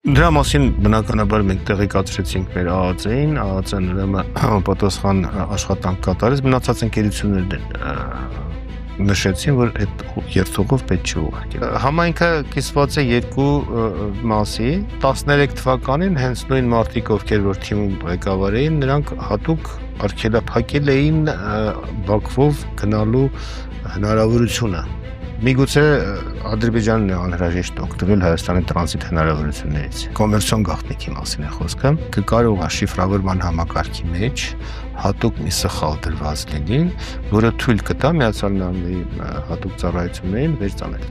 Դրա մասին բնականաբար մենք տեղեկացրեցինք մեր ԱԱԾ-ին, ԱԱԾ-ն ուրեմն պատասխան աշխատանք կատարեց, մնացած ընկերություններն են նշեցին, որ այդ երթուղով պետք չի ուղարկել։ Համայնքը կիսված է երկու մասի, 13 թվականին հենց նույն մարդիկ, ովքեր որ թիմում ղեկավար էին, նրանք հատուկ արգելափակել էին Բաքվով գնալու հնարավորությունը։ Միգուցե Ադրբեջանն է անհրաժեշտ օգտվել Հայաստանի տրանզիտ հնարավորություններից։ Կոմերցիոն գաղտնիքի մասին է խոսքը։ Կկարողա շիֆրավորման համակարգի մեջ հատուկ մի սխալ դրված լինի, որը թույլ կտա Միացյալ Նահանգների հատուկ ծառայություններին վերցնել։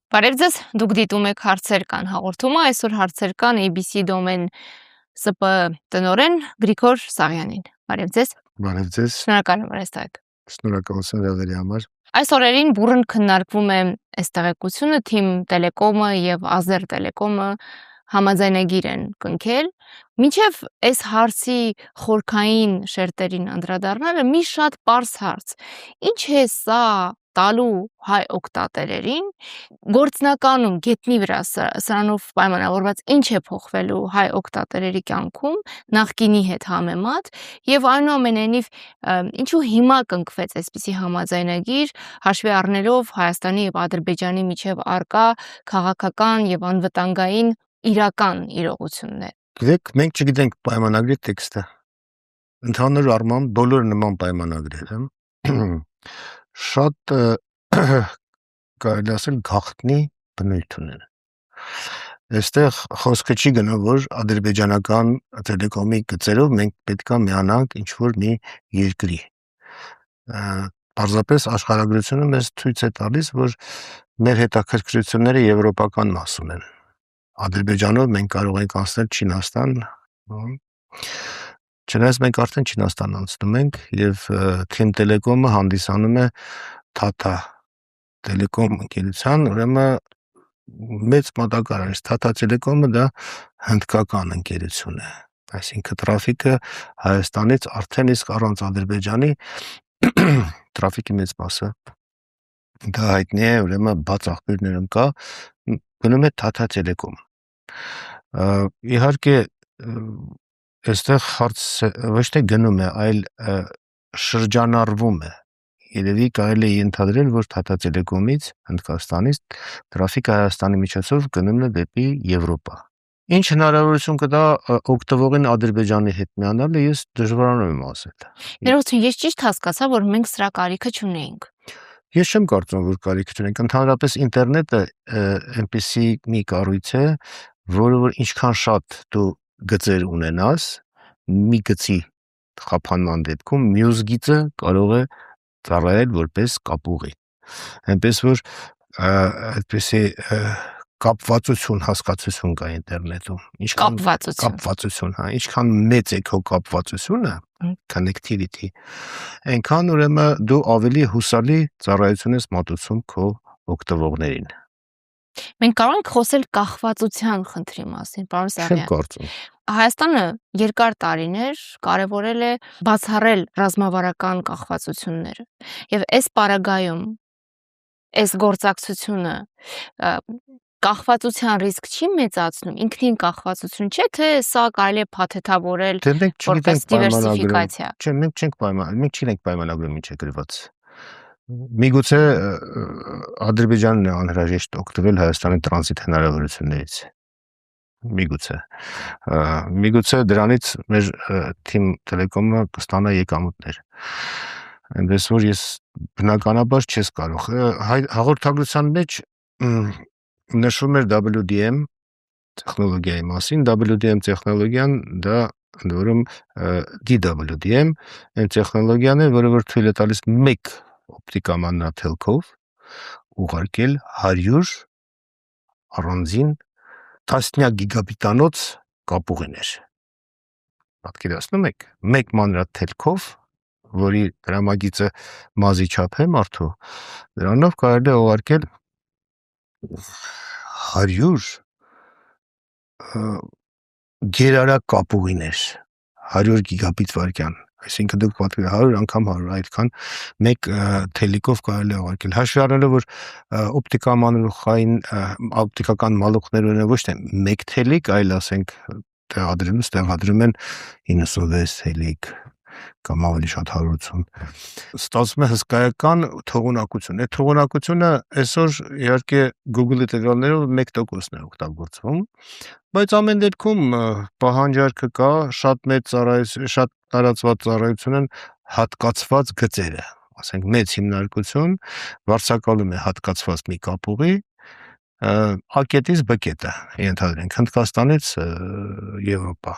Բարև ձեզ, դուք դիտում եք հարցեր կան հաղորդումը, այսօր հարցեր կան ABC Domain ՍՊ տնօրեն Գրիգոր Սաղյանին։ Բարև ձեզ։ Բարև ձեզ։ Շնորհակալ եմ, որ այստեղ եք։ Շնորհակալություն հրավերի համար։ Այս օրերին բուռն քննարկվում է այս տեղեկությունը, Թիմ Տելեկոմը եւ Ազեր Տելեկոմը համաձայնագիր են կնքել։ Մինչև այս հարցի խորքային շերտերին անդրադառնալը մի շատ պարզ հարց։ Ինչ է սա տալու հայ օգտատերերին գործնականում գետնի վրա սրանով պայմանավորված ինչ է փոխվելու հայ օգտատերերի կյանքում նախկինի հետ համեմատ եւ այնուամենայնիվ ինչու հիմա կնքվեց այսպիսի համաձայնագիր հաշվի առնելով Հայաստանի եւ Ադրբեջանի միջև արկա քաղաքական եւ անվտանգային իրական իրողություններ։ Գիտեք, մենք չգիտենք պայմանագրի տեքստը։ Ընդհանուր առմամբ բոլոր նման պայմանագրերը շատ կարելի ասել գաղտնի բնույթ ունեն։ Այստեղ խոսքը չի գնում, որ ադրբեջանական տելեկոմի գծերով մենք պետքա միանանք ինչ-որ մի երկրի։ Պարզապես աշխարհագրությունը մեզ ցույց է տալիս, որ մեր հետաքրքրությունները եվրոպական մասում են։ Ադրբեջանով մենք կարող ենք անցնել Չինաստան, չնայած մենք արդեն Չինաստան անցնում ենք եւ Թիմ Տելեկոմը հանդիսանում է Թաթա Տելեկոմ ընկերության, ուրեմն մեծ մատակարար է։ Թաթա Տելեկոմը դա հնդկական ընկերություն է, այսինքն տրաֆիկը Հայաստանից արդեն իսկ առանց Ադրբեջանի տրաֆիկի մեծ մասը դա հայտնի է, ուրեմն բաց աղբյուրներում կա, գնում է Թաթա Տելեկոմ։ Իհարկե այստեղ հարցը ոչ թե գնում է, այլ շրջանառվում է։ Երևի կարելի է ենթադրել, որ Թաթա Տելեկոմից Հնդկաստանից տրաֆիկը Հայաստանի միջոցով գնում է դեպի Եվրոպա։ Ինչ հնարավորություն կտա օգտվողին Ադրբեջանի հետ միանալը, ես դժվարանում եմ ասել։ Ներողություն, ես ճիշտ հասկացա, որ մենք սրա կարիքը չունենք։ Ես չեմ կարծում, որ կարիք չունենք։ Ընդհանրապես ինտերնետը այնպեսի մի կառույց է, որը որ ինչքան շատ դու գծեր ունենաս, մի գծի խափանման դեպքում մյուս գիծը կարող է ծառայել որպես կապուղի։ Այնպես որ այդպեսի կապվածություն հասկացություն կա ինտերնետում։ Կապվածություն, հա, ինչքան մեծ է քո կապվածությունը, connectivity, այնքան ուրեմն դու ավելի հուսալի ծառայություն ես մատուցում քո օգտվողներին։ Մենք կարող ենք խոսել կախվածության խնդրի մասին, պարոն Սաղյան։ Չեմ կարծում։ Հայաստանը երկար տարիներ կարևորել է բացառել ռազմավարական կախվածությունները եւ այս պարագայում այս գործակցությունը կախվածության ռիսկ չի մեծացնում, ինքնին կախվածություն չէ, թե սա կարելի է փաթեթավորել որպես դիվերսիֆիկացիա։ Չէ, մենք չենք պայմանագրում ինչ է գրված։ Միգուցե Ադրբեջանն է անհրաժեշտ օգտվել Հայաստանի տրանզիտ հնարավորություններից։ Միգուցե դրանից մեր Թիմ Տելեկոմը կստանա եկամուտներ։ Այնպես որ ես բնականաբար չես կարող։ Հաղորդագրության մեջ նշվում էր WDM տեխնոլոգիայի մասին, WDM տեխնոլոգիան դա ընդորում DWDM այն տեխնոլոգիան է, որը որ թույլ է տալիս մեկ օպտիկամաննաթելքով ուղարկել 100 առանձին տասնյակ գիգաբիտանոց կապուղիներ։ Պատկերացնում եք, մեկ մանրաթելքով, որի դրամագիծը մազի չափ է մարդու, դրանով կարելի է ուղարկել 100 գերարակ կապուղիներ, 100 գիգաբիտ վայրկյան, այսինքն դուք պատկերացրեք 100 անգամ 100, այդքան մեկ թելիկով կարելի է ուղարկել։ Հաշվի առնելով, որ օպտիկական մալուխներ ունեն ոչ թե մեկ թելիկ, այլ ասենք տեղադրում են 96 թելիկ կամ ավելի շատ 180, ստացվում է հսկայական թողունակություն։ Այդ թողունակությունը այսօր իհարկե Google-ի տվյալներով 1%-ն է օգտագործվում, բայց ամեն դեպքում պահանջարկը կա, շատ տարածված ծառայություն են հատկացված գծերը, ասենք մեծ հիմնարկություն վարձակալում է հատկացված մի կապուղի A-կետից B կետը, ենթադրենք Հնդկաստանից Եվրոպա։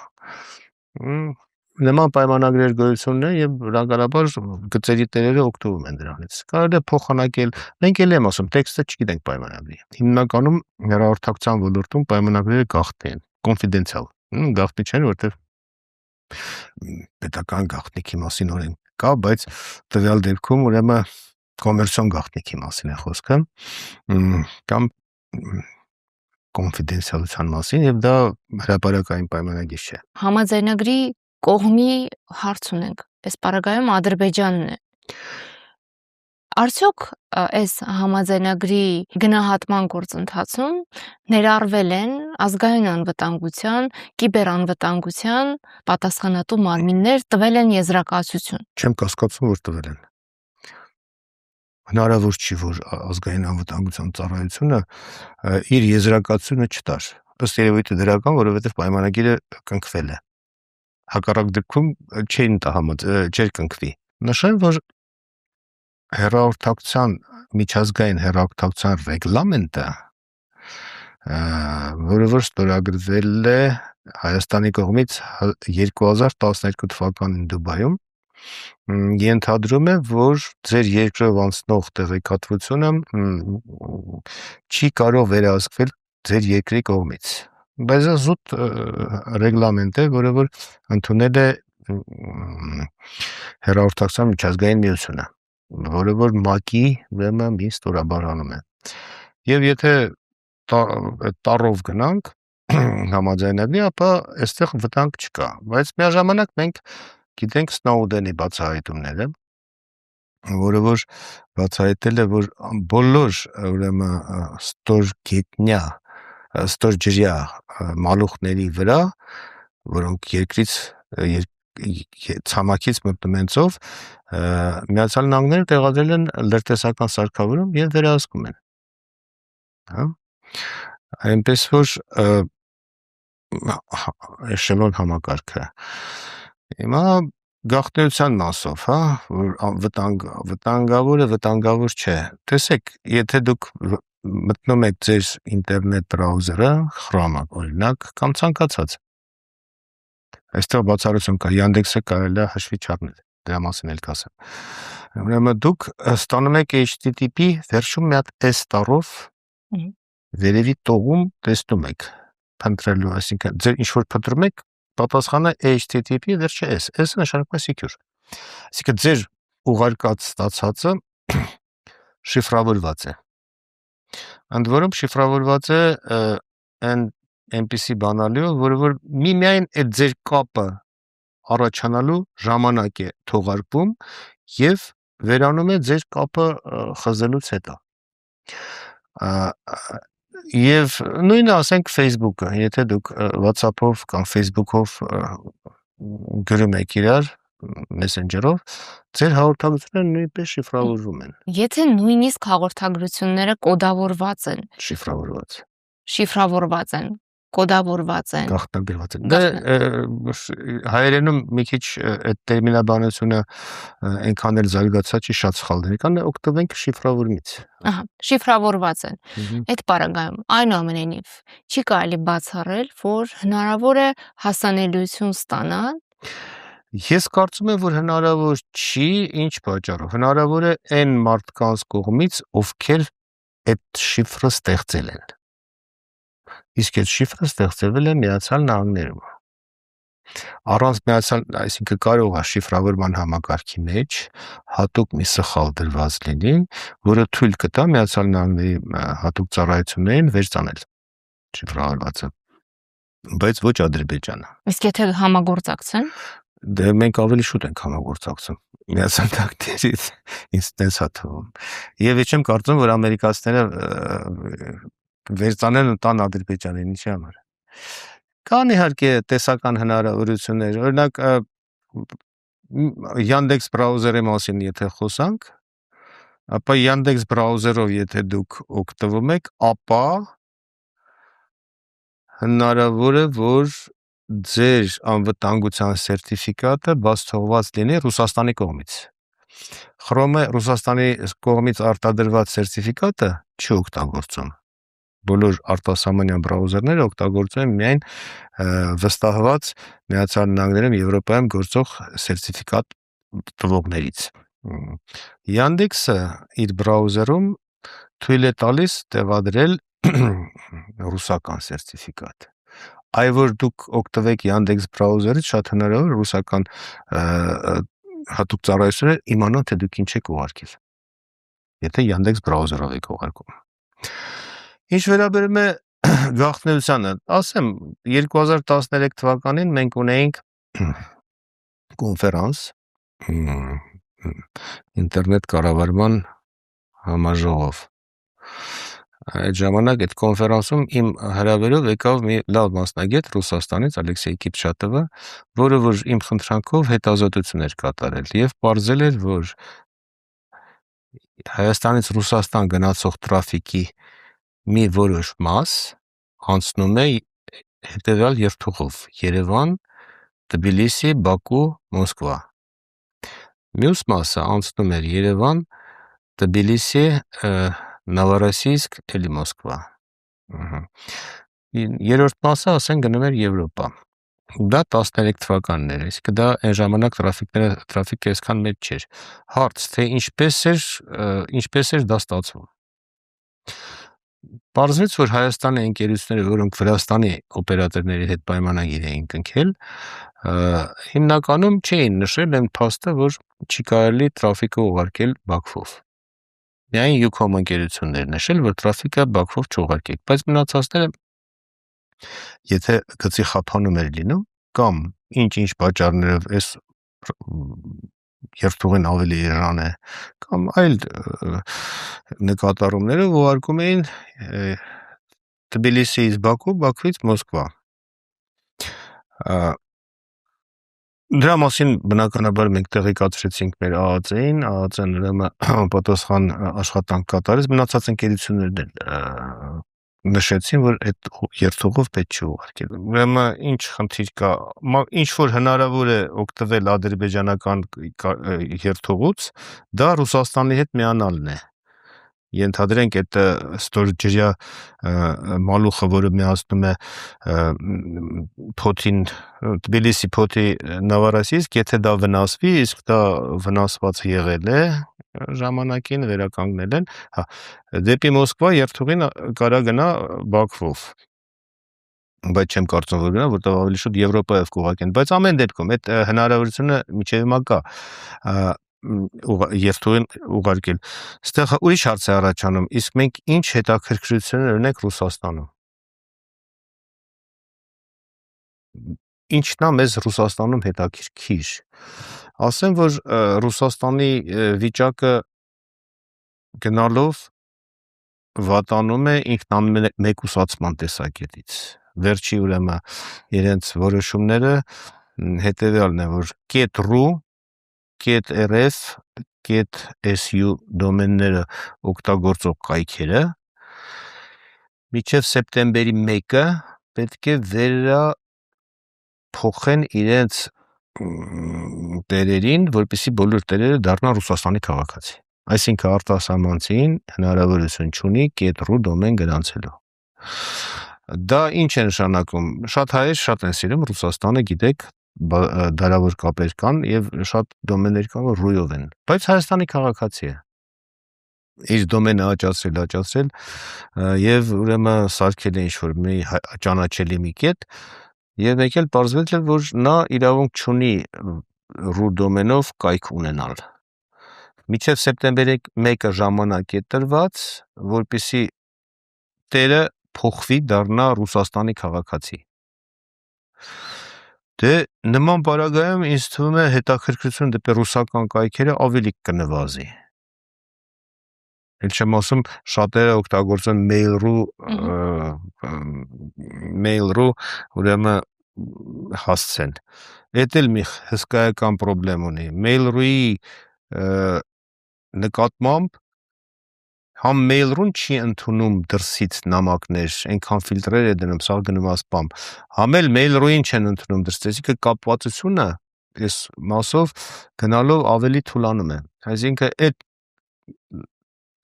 Նման պայմանագրեր գոյություն ունեն եւ բնականաբար գծերի տերերը օգտվում են դրանից։ Կարելի է փոխանակել, մենք էլ եմ ասում, տեքստը չգիտենք պայմանագրի։ Հիմնականում հեռահաղորդակցության ոլորտում պայմանագրերը գաղտնի են, confidential, գաղտնի չեն, որտեղ պետական գաղտնիքի մասին օրենք կա, բայց տվյալ դեպքում ուրեմն կոմերցիոն գաղտնիքի մասին է խոսքը, կամ confidentialության մասին, եւ դա հրապարակային պայմանագիր չէ։ Համաձայնագրի կողմի հարց ունենք, այս պարագայում Ադրբեջանն է։ Արդյոք այս համաձայնագրի գնահատման գործընթացում ներառվել են ազգային անվտանգության, կիբերանվտանգության պատասխանատու մարմիններ, տվել են եզրակացություն։ Չեմ կասկածում, որ տվել են։ Հնարավոր չի, որ ազգային անվտանգության ծառայությունը իր եզրակացությունը չտար։ Ըստ երևույթը դրական, որովհետև պայմանագիրը կնքվել է։ Հակառակ դեպքում չէր կնքվի։ Նշեմ, որ միջազգային հեռահաղորդակցության ռեգլամենտը, որը որ ստորագրվել է Հայաստանի կողմից 2012 թվականին Դուբայում, ենթադրում է, որ ձեր երկրով անցնող տեղեկատվությունը չի կարող վերահսկվել ձեր երկրի կողմից։ Բայց դա զուտ ռեգլամենտ է, որը որ ընդունել է հեռահաղորդակցության միջազգային միությունը, որը որ ՄԱԿ-ի մի ստորաբաժանում է։ Եվ եթե տառով գնանք համաձայնագրի, ապա այստեղ վտանգ չկա, բայց միաժամանակ մենք գիտենք Սնոուդենի բացահայտումները, որը որ բացահայտել է, որ բոլոր ուրեմն ստորջրյա մալուխների վրա, որոնք երկրից ցամաքից մտնում են ծով, Միացյալ Նահանգները տեղադրել են լրտեսական սարքավորում եւ վերահսկում են։ Հա։ Այնպես որ էշելոն համակարգը։ Հիմա գաղտնիության մասով, հա, որ վտանգավոր չէ։ Տեսեք, եթե դուք մտնում եք ձեր ինտերնետ բրաուզերը, Chrome-ը օրինակ, կամ ցանկացած, այստեղ բացառություն կա, Yandex-ը կարելի է հաշվի չառնել, դրա մասին էլ կասեմ։ Ուրեմն դուք ստանում եք HTTP վերջում մի հատ S տառով, վերևի տողում տեսնում եք փնտրելու, այսինքն ձեր ինչ որ փնտրում եք, պատասխանը HTTP վերջը S, S-ը նշանակում է secure։ Այսինքն ձեր ուղարկած ստացածը շիֆրավորված է։ Ընդ որում շիֆրավորված է այնպիսի բանալիով, որը որ միայն այդ ձեր կապը առաջանալու ժամանակ է թողարկվում եւ վերանում է ձեր կապը խզելուց հետո։ Եվ նույնը ասենք Facebook-ը, եթե դուք WhatsApp-ով կամ Facebook-ով գրում եք իրար Messenger-ով, ձեր հաղորդագրությունները նույնպես շիֆրավորվում են։ Եթե նույնիսկ հաղորդագրությունները կոդավորված են, շիֆրավորված են, կոդավորված են, գաղտնագրված են։ Դա հայերենում մի քիչ այդ տերմինաբանությունը այնքան էլ զարգացած չի, շատ սխալ դեր կան, օգտվենք շիֆրավորումից։ Ահա, շիֆրավորված են։ Այդ պարագայում այնուամենայնիվ չի կարելի բացառել, որ հնարավոր է հասանելիություն ստանալ։ Ես կարծում եմ, որ հնարավոր չի, ինչ պատճառով։ Հնարավոր է այն մարդկանց կողմից, ովքեր այդ շիֆրը ստեղծել են։ Իսկ այդ շիֆրը ստեղծվել է Միացյալ Նահանգներում։ Առանց այսինքն կարող է շիֆրավորման համակարգի մեջ հատուկ մի սխալ դրված լինի, որը թույլ կտա Միացյալ Նահանգների հատուկ ծառայություններին վերցնել շիֆրավորվածը, բայց ոչ Ադրբեջանը։ Իսկ եթե համագործակցեն, Դե մենք ավելի շուտ ենք համագործակցում միացանտակներից, ինձ տես է թվում։ Եվ ես չեմ կարծում, որ ամերիկացիները վերցանեն ու տան Ադրբեջանին, ինչի համար։ Կան իհարկե տեսական հնարավորություններ, օրինակ Yandex բրաուզերի մասին եթե խոսանք, ապա Yandex բրաուզերով եթե դուք օգտվում եք, ապա հնարավոր է, որ ձեր անվտանգության սերտիֆիկատը բաց թողված լինի Ռուսաստանի կողմից։ Chrome-ը Ռուսաստանի կողմից արտադրված սերտիֆիկատը չի օգտագործում։ Բոլոր արտասահմանյան բրաուզերները օգտագործում են միայն վստահված Միացյալ Նահանգներում, Եվրոպայում գործող սերտիֆիկատ տվողներից։ Yandex-ը իր բրաուզերում թույլ է տալիս տեղադրել ռուսական սերտիֆիկատ։ Այ որ դուք օգտվեք Yandex բրաուզերից, շատ հնարավոր ռուսական հատուկ ծառայությունները իմանան, թե դուք ինչ եք ուղարկել, եթե Yandex բրաուզերով եք ուղարկում։ Ինչ վերաբերում է գաղտնիությանը, ասեմ 2013 թվականին մենք ունեինք կոնֆերանս ինտերնետ կառավարման համաժողով։ Այդ ժամանակ այդ կոնֆերանսում իմ հրավերով եկավ մի լավ մասնագետ Ռուսաստանից Ալեքսեյ Կիփչատովը, որը որ իմ խնդրանքով հետազոտություն էր կատարել եւ պարզել էր, որ Հայաստանից Ռուսաստան գնացող տրաֆիկի մի որոշ մաս անցնում է հետևյալ երթուղով՝ Երևան, Թբիլիսի, Բաքու, Մոսկվա։ Մյուս մասը անցնում էր Երևան, Թբիլիսի, Նովորոսիիսկ, էլի Մոսկվա։ Երրորդ մասը ասեն գնում էր Եվրոպա։ Դա 13 թվականն էր, իսկ դա այն ժամանակ տրաֆիկը այսքան մեծ չէր։ Հարց, թե ինչպես էր դա ստացվում։ Պարզվեց, որ Հայաստանի ընկերությունները, որոնք Վրաստանի օպերատորների հետ պայմանագիր էին կնքել, հիմնականում չէին նշել այն փաստը, որ չի կարելի տրաֆիկը ուղարկել Բաքվով։ Միայն Ucom ընկերություններն նշել, որ տրաֆիկը Բաքվով չուղարկեք, բայց մնացածները եթե գծի խափանում էր լինում կամ ինչ-ինչ պատճառներով այս երթուղին ավելի էժան է կամ այլ նկատառումներով ուղարկում էին Թբիլիսիից Բաքու, Բաքվից Մոսկվա։ Դրա մասին բնականաբար մենք տեղեկացրեցինք մեր ԱԱԾ-ին, ԱԱԾ-ն ուրեմն պատասխան աշխատանք կատարեց, մնացած ընկերություններն էլ նշեցին, որ այդ երթուղով պետք չի ուղարկել։ Ուրեմն ինչ խնդիր կա, ինչ որ հնարավոր է օգտվել ադրբեջանական երթուղուց, դա Ռուսաստանի հետ միանալն է։ Ենթադրենք այդ ստորջրյա մալուխը, որը միացնում է Փոթին, Թբիլիսի Փոթի Նովորոսիիսկ, եթե դա վնասվի, իսկ դա վնասված եղել է ժամանակին վերականգնել են, դեպի Մոսկվա երթուղին կարա գնա Բաքվով, բայց չեմ կարծում, որ գնա, որտեղ ավելի շուտ Եվրոպայով կուղարկեն, բայց ամեն դեպքում այդ հնարավորությունը մինչև հիմա կա երթուղին ուղարկել։ Ստեղ ուրիշ հարց է առաջանում, իսկ մենք ինչ հետաքրքրություններ ունենք Ռուսաստանում։ Ինչն է մեզ Ռուսաստանում հետաքրքիր։ Ասեմ, որ Ռուսաստանի վիճակը գնալով վատանում է ինքնամեկուսացման տեսակետից։ Վերջի ուրեմն իրենց որոշումները հետևյալն է, որ .ru, .rf, .su դոմենները օգտագործող կայքերը մինչև սեպտեմբերի 1-ը պետք է վերափոխեն իրենց տերերին, որպեսզի բոլոր տերերը դառնան Ռուսաստանի քաղաքացի։ Այսինքն արտասահմանցին հնարավորություն չունի .ru դոմեն գրանցելու։ Դա ինչ է նշանակում։ Շատ հայեր շատ են սիրում Ռուսաստանը, գիտեք, դարավոր կապեր կան եւ շատ դոմեններ կան, որ ռույով են, բայց Հայաստանի քաղաքացի է։ Իր դոմենը աճացրել եւ ուրեմն սարքել է ինչ-որ մի ճանաչելի մի կետ եւ մեկ էլ պարզվեց, որ նա իրավունք չունի ru դոմենով կայք ունենալ։ Մինչև սեպտեմբերի 1-ը ժամանակ է տրված, որպեսզի տերը փոխվի, դառնա Ռուսաստանի քաղաքացի։ Դե նման բարագայում ինձ թվում է հետաքրքրությունը դեպի ռուսական կայքերը ավելի կնվազի։ Էլ չեմ ասում շատերը օգտագործեն mail.ru ուրեմն հասցեն։ Էդ էլ մի հսկայական խնդրեմ ունի։ Mail.ru-ի նկատմամբ համ mail.ru-ն չի ընդունում դրսից նամակներ, այնքան ֆիլտրեր է դնում, սա գնում է spam։ Համ էլ mail.ru-ին չեն ընդունում դրսից, այսինքն կապվածությունը այս մասով գնալով ավելի թուլանում է։ Այսինքն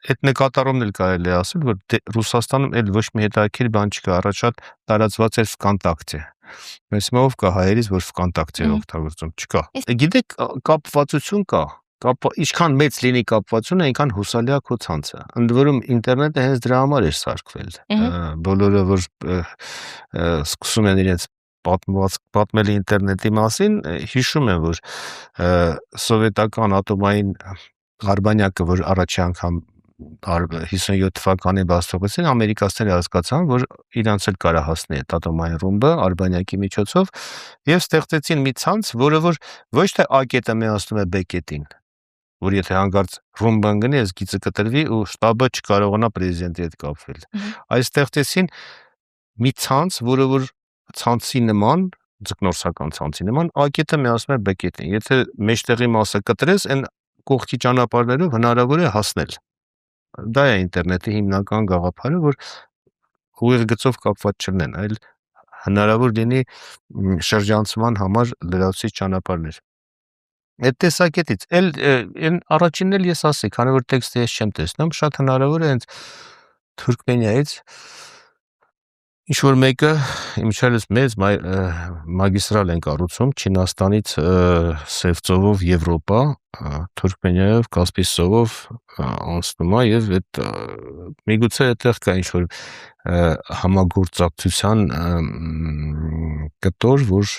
այդ նկատառումն էլ կարելի է ասել, որ Ռուսաստանում էլ ոչ մի հետաքրքիր բան չկա, առաջ շատ տարածված էր VKontakte։ Մեզ մով կա հայերից, որ VKontakte օգտագործում, չկա։ Գիտեք, կապվածություն կա, ինչքան մեծ լինի կապվածությունը, այնքան հուսալի է քո ցանցը։ Ընդ որում ինտերնետը հենց դրա համար էր սարքվել։ Բոլորը որ սկսում են իրենց պատմել ինտերնետի մասին, հիշում են, որ սովետական ատոմային արբանյակը, որ առաջի անգամ 57 թվականին բաց թողեցին, ամերիկացիները հասկացան, որ իրանց էլ կարա հասնի այդ ատոմային ռումբը արբանյակի միջոցով եւ ստեղծեցին մի ցանց, որը որ ոչ թե A կետը միացնում է B կետին, որ եթե հանկարծ ռումբը ընկնի, այս գիծը կտրվի ու շտաբը չկարողանա պրեզիդենտի հետ կապվել։ Այս ստեղծեցին մի ցանց, որը որ ցանցի նման, ձկնորսական ցանցի նման A կետը միացնում է B կետին։ Եթե մեջտեղի մասը կտրես, այն կողքի ճանապարհներով հնարավոր է հասնել։ Դա է ինտերնետի հիմնական գաղափարը, որ ուղիղ գծով կապված չլինեն, այլ հնարավոր լինի շրջանցման համար լրացուցիչ ճանապարհներ։ Այդ տեսակետից այն առաջինն էլ ես ասի, քանի որ տեքստը ես չեմ տեսնում, շատ հնարավոր է հենց Թուրքմենիայից ինչ որ մեկը իմիջիայլոց մեծ մագիստրալ են կառուցում Չինաստանից Սև ծովով Եվրոպա, Թուրքմենիայով Կասպից ծովով անցնում է եւ այդ միգուցե այդտեղ կա ինչ որ համագործակցության կտոր, որ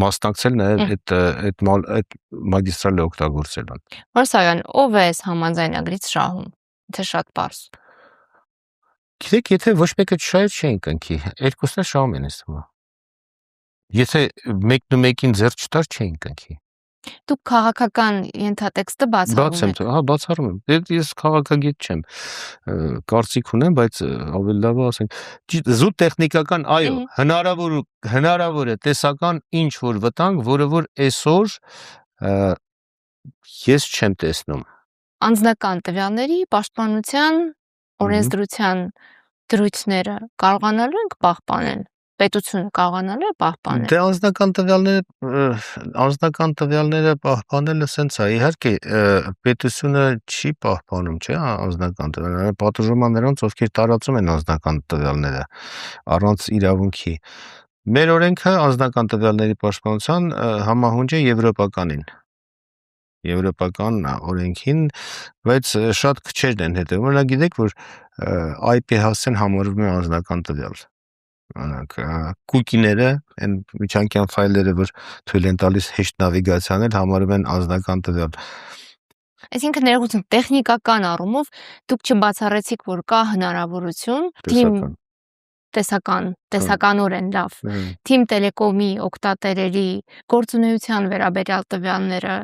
մասնակցել նաեւ այդ մագիստրալը օգտագործել են։ Մարսարյան, ով է այս համաձայնագրից շահում։ Թե շատ པարզ։ Գիտեք, եթե ոչ մեկը չշահեց, չէին կնքի, երկուսն էլ շահում են ասում։ Եթե մեկն ու մեկին ձեռ չտար, չէին կնքի։ Դուք քաղաքական ենթատեքստը բացառում եք։ Հա, բացառում եմ։ Ես քաղաքագետ չեմ, կարծիք ունեմ, բայց ավելի լավ է ասենք, զուտ տեխնիկական, այո, հնարավոր է տեսական ինչ որ վտանգ, որը որ այսօր ես չեմ տեսնում։ Անձնական տվյալների պաշտպանության օրենսդրության դրույթները կարողանալու ենք պահպանել։ Պետությունը կարողանալու է պահպանել։ Դե անձնական տվյալները պահպանելը սենց է, իհարկե պետությունը չի պահպանում, չէ՞, անձնական տվյալները, պատժում է նրանց, ովքեր տարածում են անձնական տվյալները առանց իրավունքի։ Մեր օրենքը անձնական տվյալների պաշտպանության համահունչ է եվրոպականին։ Եվրոպական օրենքին, բայց շատ քչերն են հետևում։ Օրինակ գիտեք, որ IP հասցեն համարվում է անձնական տվյալ։ Կուկիները, այն միջանկյան ֆայլերը, որ թույլ են տալիս հեշտ նավիգացիանել, համարվում են անձնական տվյալ։ Այսինքն ներողություն, տեխնիկական առումով դուք չբացառեցիք, որ կա հնարավորություն տեսականորեն լավ։ Թիմ Տելեկոմի օգտատերերի գործունեության վերաբերյալ տվյալները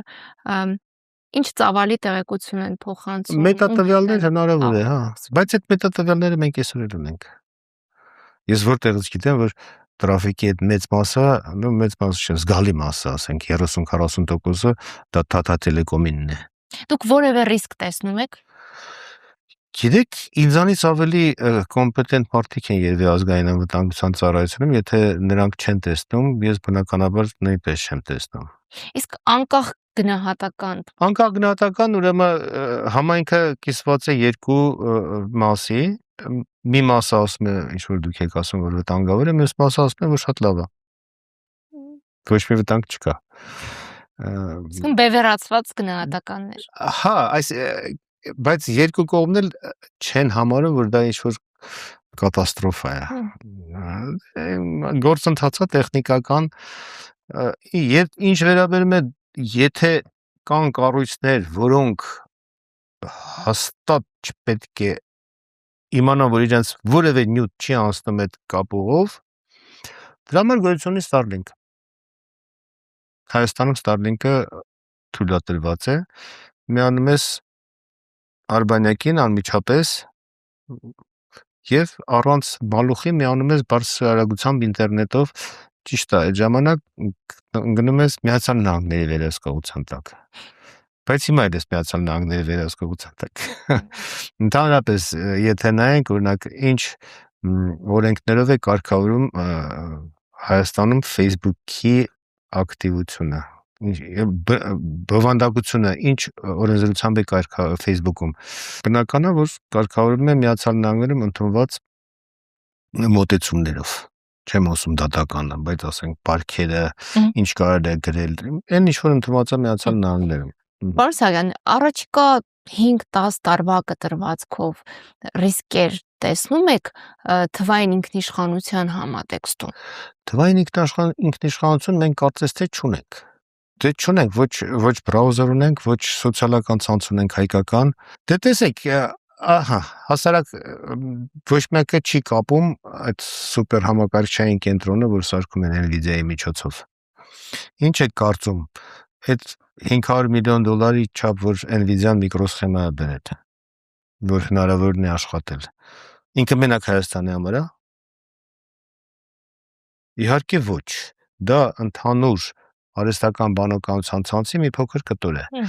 ինչ ծավալի տեղեկություն են փոխանցում։ Մետատվյալներ հնարավոր է, հա, բայց այդ մետատվյալները մենք այսօր էլ ունենք։ Ես որտեղից գիտեմ, որ տրաֆիկի այդ մեծ մասը, զգալի մասը, ասենք 30-40%-ը դա Tata Telecom-ինն է։ Դուք որևէ ռիսկ տեսնում եք։ Գիտեք, ինձանից ավելի կոմպետենտ մարդիկ են երևի ազգային անվտանգության ծառայությունում, եթե նրանք չեն տեսնում, ես բնականաբար նույնպես չեմ տեսնում։ Իսկ անկախ գնահատական, ուրեմն համայնքը կիսված է երկու մասի, մի մասը ասում է, ինչ որ դուք եք ասում, որ վտանգավոր է, մյուս մասը ասում է, որ շատ լավ է։ Ոչ մի վտանգ չկա։ Իսկ բևեռացված գնահատականներ։ Հա, բայց երկու կողմն էլ չեն համարում, որ դա ինչ որ կատաստրոֆա է։ Գործընթացը տեխնիկական, ինչ վերաբերում է, եթե կան կառույցներ, որոնք հաստատ չպետք է իմանան, որ իրենց որևէ նյութ չի անցնում այդ կապուղով, Դրա համար գոյություն ունի Starlink։ Հայաստանում Starlink-ը թույլատրված է, միանում ես արբանյակին անմիջապես եւ առանց բալուխի միանում ես բարձր արագությամբ ինտերնետով, ճիշտ է, այդ ժամանակ գնում ես Միացյալ Նահանգների վերահսկողության տակ։ Բայց հիմա էլ ես Միացյալ Նահանգների վերահսկողության տակ։ Ընդհանրապես, եթե նայենք, օրինակ, ինչ օրենքներով է կարգավորում Հայաստանում Facebook-ի ակտիվությունը, բովանդակությունը, ինչ օրենսդրությամբ է Facebook-ում։ Բնական է, որ կարգավորվում է Միացյալ Նահանգներում ընդունված մոտեցումներով։ Չեմ ասում դատականը, բայց ասենք բարքերը, ինչ կարելի է գրել, այն ինչ որ ընդունված է Միացյալ Նահանգներում։ Պարոն Սարյան, առաջիկա 5-10 տարվա կտրվածքով ռիսկեր տեսնում եք թվային ինքնիշխանության համատեքստում։ Թվային ինքնիշխանություն մենք կարծես թե չունենք։ Դե չունենք, ոչ բրաուզեր ունենք, ոչ սոցիալական ցանց ունենք հայկական։ Դե տեսեք, ահա, հասարակ ոչ մեկը չի կապում այդ սուպեր համակարգչային կենտրոնը, որ սարքում են Nvidia-ի միջոցով։ Ինչ եք կարծում, այդ $500 միլիոն չափ, որ Nvidia-ն միկրոսխեմա է բերել, որ հնարավորն է աշխատել։ Ինքը մենակ Հայաստանի համար է։ Իհարկե ոչ, դա ընդհանուր արհեստական բանականության ցանցի մի փոքր կտոր է։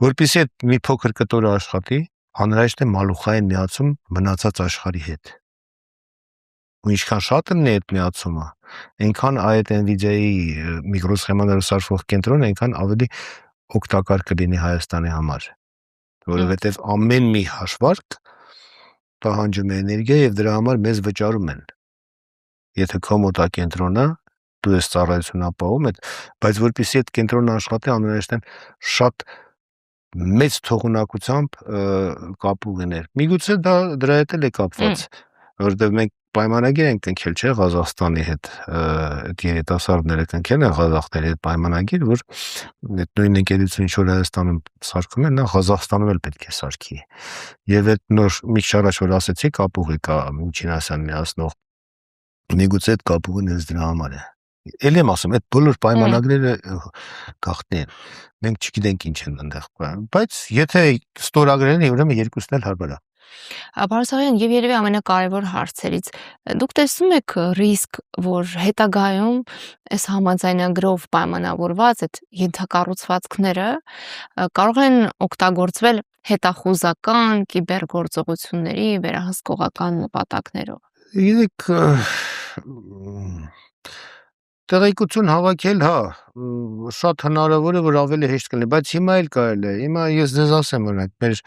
Որպեսզի այդ մի փոքր կտորը աշխատի, անհրաժեշտ է մալուխային միացում մնացած աշխարհի հետ։ Ու ինչքան շատ լինի այդ միացումը, այնքան այդ Nvidia-ի միկրոսխեմաներով սարքող կենտրոնը այնքան ավելի օգտակար կլինի Հայաստանի համար, որովհետև ամեն մի հաշվարկ պահանջում է էներգիա եւ դրա համար մեզ վճարում են։ Եթե քո մոտ է կենտրոնը, դու ես ծառայություն ապահովում ես, բայց որպեսզի այդ կենտրոնը աշխատի, անհրաժեշտ է շատ մեծ թողունակությամբ կապ ուղիներ։ Միգուցե դա դրա հետ էլ է կապված, որովհետև մենք պայմանագիր ենք կնքել, չէ, Ղազախստանի հետ, այդ երիտասարդները կնքել են Ղազախների հետ պայմանագիր, որ այդ նույն ընկերությունը ինչ որ Հայաստանում սարքում է, նա Ղազախստանում էլ պետք է սարքի։ Եվ այդ նոր մի քիչ առաջ որ ասեցի, կապուղի կա Միջին Ասիան միացնող, միգուցե այդ կապուղին հենց դրա համար է։ Էլ եմ ասում, այդ բոլոր պայմանագրերը գաղտնի են։ Մենք չգիտենք ինչ են այնտեղ, բայց եթե ստորագրել են, ուրեմն երկուսն էլ հարմար է։ Պարոն Սարյան, եւ երևի ամենակարևոր հարցերից դուք տեսնում եք ռիսկ, որ հետագայում այս համաձայնագրով պայմանավորված այդ ենթակառուցվածքները կարող են օգտագործվել հետախուզական կիբերգործողությունների վերահսկողական նպատակներով։ Գիտեք, տեղեկություն հավաքել, հա, շատ հնարավոր է, որ ավելի հեշտ կլինի, բայց հիմա էլ կարելի է։ Հիմա ես ձեզ ասեմ, օրինակ, մեր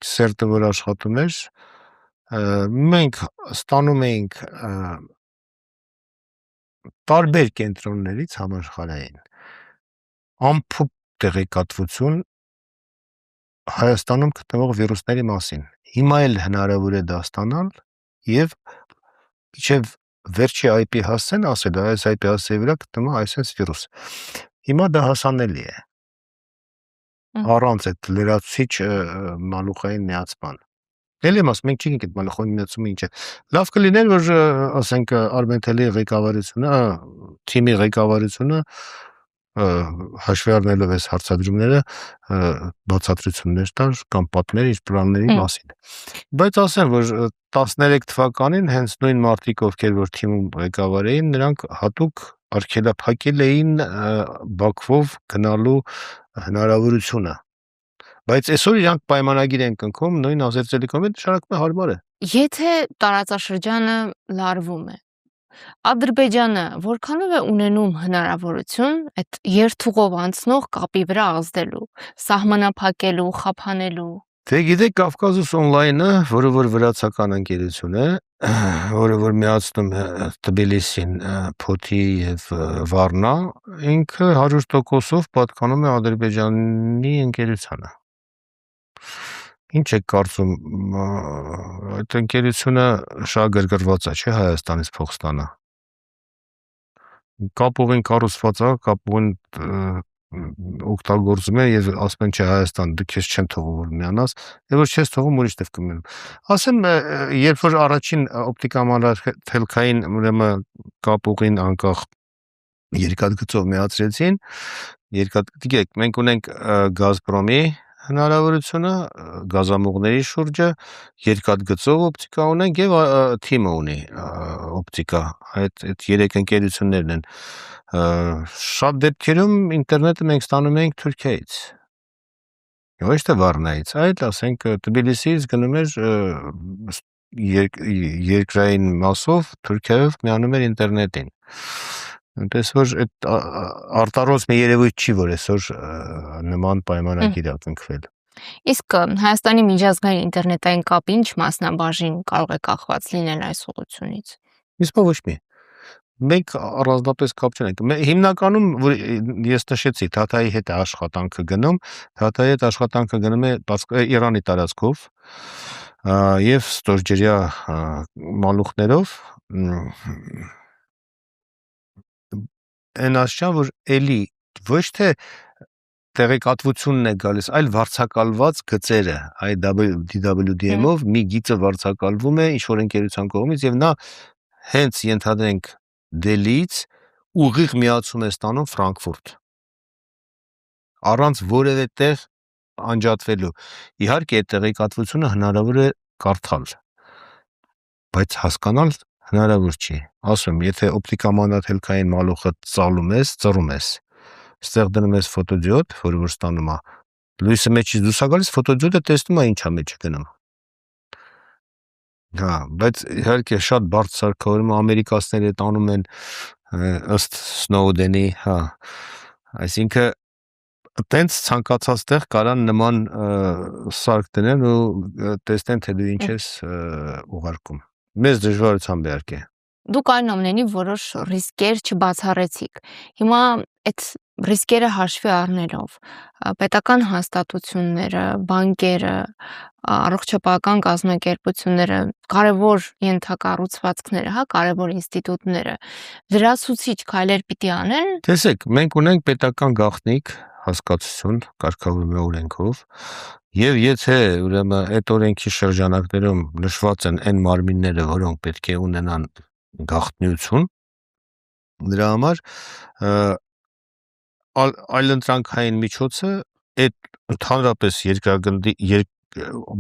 սերտը որ աշխատում էր, մենք ստանում էինք տարբեր կենտրոններից համաշխարհային ամփոփ տեղեկատվություն Հայաստանում գտնվող վիրուսների մասին։ Հիմա էլ հնարավոր է դա ստանալ եւ իջև վերջի IP հասցեն ասել, այս IP հասցեի վրա գտնվում է այսպես վիրուս։ Հիմա դա հասանելի է։ Առանց այդ լրացուցիչ մալուխային միացման։ Էլ եմ ասում, մենք չգիտենք այդ մալուխային միացումը ինչ է։ Լավ կլիներ, որ ասենք Արմենտելի ղեկավարությունը, թիմի ղեկավարությունը հաշվի առնելով այս հարցադրումները բացատրություններ տար կամ պատմեր իր պլանների մասին։ Բայց ասեմ, որ 13 թվականին հենց նույն մարդիկ, ովքեր որ թիմում ղեկավար էին, նրանք հատուկ արգելափակել էին Բաքվով գնալու հնարավորությունը։ Բայց այսօր իրանք պայմանագիր են կնքում, նույն Ազերտելեկոմի նշանակում է հարմար է։ Եթե տարածաշրջանը լարվում է, Ադրբեջանը որքանով է ունենում հնարավորություն այդ երթուղով անցնող կապի վրա ազդելու, սահմանափակելու, խափանելու։ Դե գիտեք, Կավկասուս on-line-ը, որը որ վրացական ընկերություն է, որը որ միացնում է Թբիլիսին, Փոթի եւ Վառնա, ինքը 100%-ով պատկանում է Ադրբեջանի ընկերությանը։ Ինչ եք կարծում, այդ ընկերությունը շատ գրգռված է, չէ, Հայաստանից փող ստանա։ Կապուղին կառուցված է, կապուղին օգտագործում են եւ ասում են չէ Հայաստան դու քեզ չեն թողում որ միանաս, եւ որ չես թողում ուրիշ տեղ կմնում։ Ասեմ, երբ որ առաջին օպտիկամանրաթելքային ուրեմն կապուղին անկախ երկաթգծով միացրեցին, դիգեք, մենք ունենք Գազպրոմի հնարավորությունը գազամուղների շուրջը երկաթգծով օպտիկա ունենք եւ թիմը ունի օպտիկա, այդ երեք ընկերություններն են։ Շատ դեպքերում ինտերնետը մենք ստանում ենք Թուրքիայից, ոչ թե Վառնայից, այլ ասենք Թբիլիսիից գնում էր երկրային մասով Թուրքիայով միանում էր ինտերնետին։ Այնպես որ այդ արտարոց մի երևույթ չի, որ այսօր նման պայմանագիր ա կնքվել։ Իսկ Հայաստանի միջազգային ինտերնետային կապի ինչ մասնաբաժին կարող է կախված լինել այս ուղղությունից։ Իսկ ոչ մի։ Մենք առանձնապես կապ չունենք։ Հիմնականում որ ես նշեցի, Թաթայի հետ աշխատանքը գնում, Թաթայի հետ աշխատանքը գնում է Իրանի տարածքով եւ ստորջրյա մալուխներով այն ասչան, որ էլի ոչ թե տեղեկատվությունն է գալիս, այլ վարձակալված գծերը, DWDM-ով մի գիծը վարձակալվում է ինչ-որ ընկերության կողմից եւ նա հենց ենթադրենք Դելիից ուղիղ միացում է ստանում Ֆրանկֆուրտ։ Առանց որևէ տեղ անջատվելու։ Իհարկե այդ տեղեկատվությունը հնարավոր է կարդալ, բայց հասկանալ հնարավոր չի։ Ասում, եթե օպտիկամանրաթելքային մալուխը ծռում ես, ստեղ դնում ես ֆոտոդիոդ, որը որ ստանում է, լույսը մեջից դուրս է գալիս, ֆոտոդիոդը տեսնում է ինչա մեջ գնում։ Հա, բայց իհարկե շատ բարդ սարքավորում ամերիկացիները տանում են ըստ Սնոուդենի, հա։ Այսինքն տենց ցանկացած տեղ կարան նման սարք դնեն ու տեսնեն թե դու ինչ ես ուղարկում։ Մեծ դժվարությամբ իհարկե։ Դուք այն ամենի որոշ ռիսկեր չբացառեցիք։ Հիմա այդ ռիսկերը հաշվի առնելով պետական հաստատությունները, բանկերը, առողջապահական կազմակերպությունները, կարևոր ենթակառուցվածքները, հա, կարևոր ինստիտուտները լրացուցիչ քայլեր պիտի անեն։ Տեսեք, մենք ունենք պետական գաղտնիք հասկացություն կարգավորում է օրենքով եւ եթե ուրեմն այդ օրենքի շրջանակներում նշված են այն մարմինները, որոնք պետք է ունենան գաղտնիություն, դրա համար այլընտրանքային միջոցը այդ ընդհանրապես երկրագնդի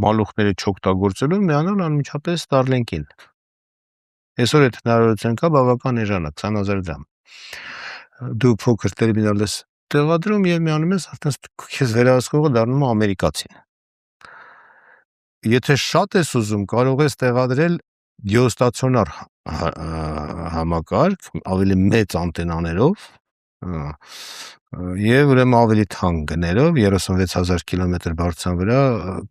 մալուխները չօգտագործելու միանալ անմիջապես Starlink-ին։ Այսօր այդ հնարավորություն կա բավական էժան, 20,000 դրամ։ Դու փոքր տերմինալ ես տեղադրում եւ միանում ես, արդեն քեզ վերահսկողը դառնում է ամերիկացին։ Եթե շատ ես ուզում, կարող ես տեղադրել գեոստացիոնար համակարգ, ավելի մեծ անտենաներով եւ ուրեմն ավելի թանկ գներով 36,000 կիլոմետր բարձրության վրա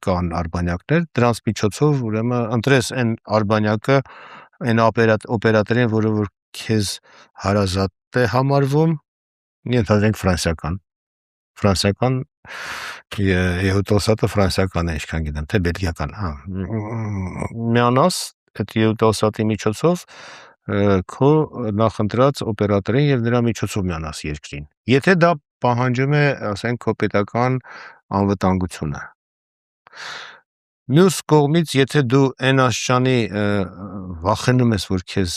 կան արբանյակներ, դրանց միջոցով ուրեմն ընտրես այն արբանյակը, այն օպերատորին, որը որ քեզ հարազատ է համարվում, ենթադրենք ֆրանսիական Eutelsat-ը ֆրանսիական է, ինչքան գիտեմ, թե բելգիական, հա։ Միանաս այդ Eutelsat-ի միջոցով քո նախընտրած օպերատորին եւ նրա միջոցով միանաս երկրին։ Եթե դա պահանջում է, ասենք, քո պետական անվտանգությունը։ Մյուս կողմից, եթե դու այն աշճանի վախենում ես, որ քեզ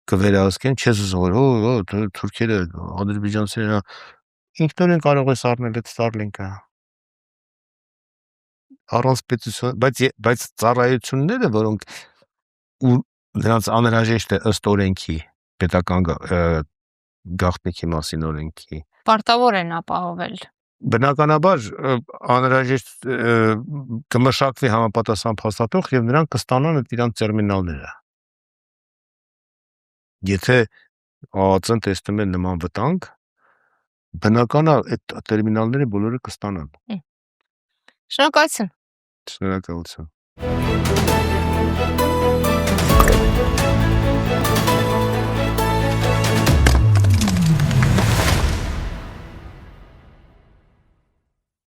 կվերահսկեն, չես ուզում, թուրքերը, ադրբեջանցիները, ինքնուրույն կարող ես առնել այդ Starlink-ը։ Առանց պետություն, բայց ծառայությունները, որոնք նրանց անհրաժեշտ է ըստ օրենքի, պետական գաղտնիքի մասին օրենքի, պարտավոր են ապահովել։ Բնականաբար անհրաժեշտ կմշակվի համապատասխան փաստաթուղթ եւ նրանք կստանան այդ իրանց տերմինալները։ Եթե ԱԱԾ-ն տեսնում է նման վտանգ, բնական է այդ տերմինալները բոլորը կստանան։ Շնորհակալություն։ Շնորհակալություն։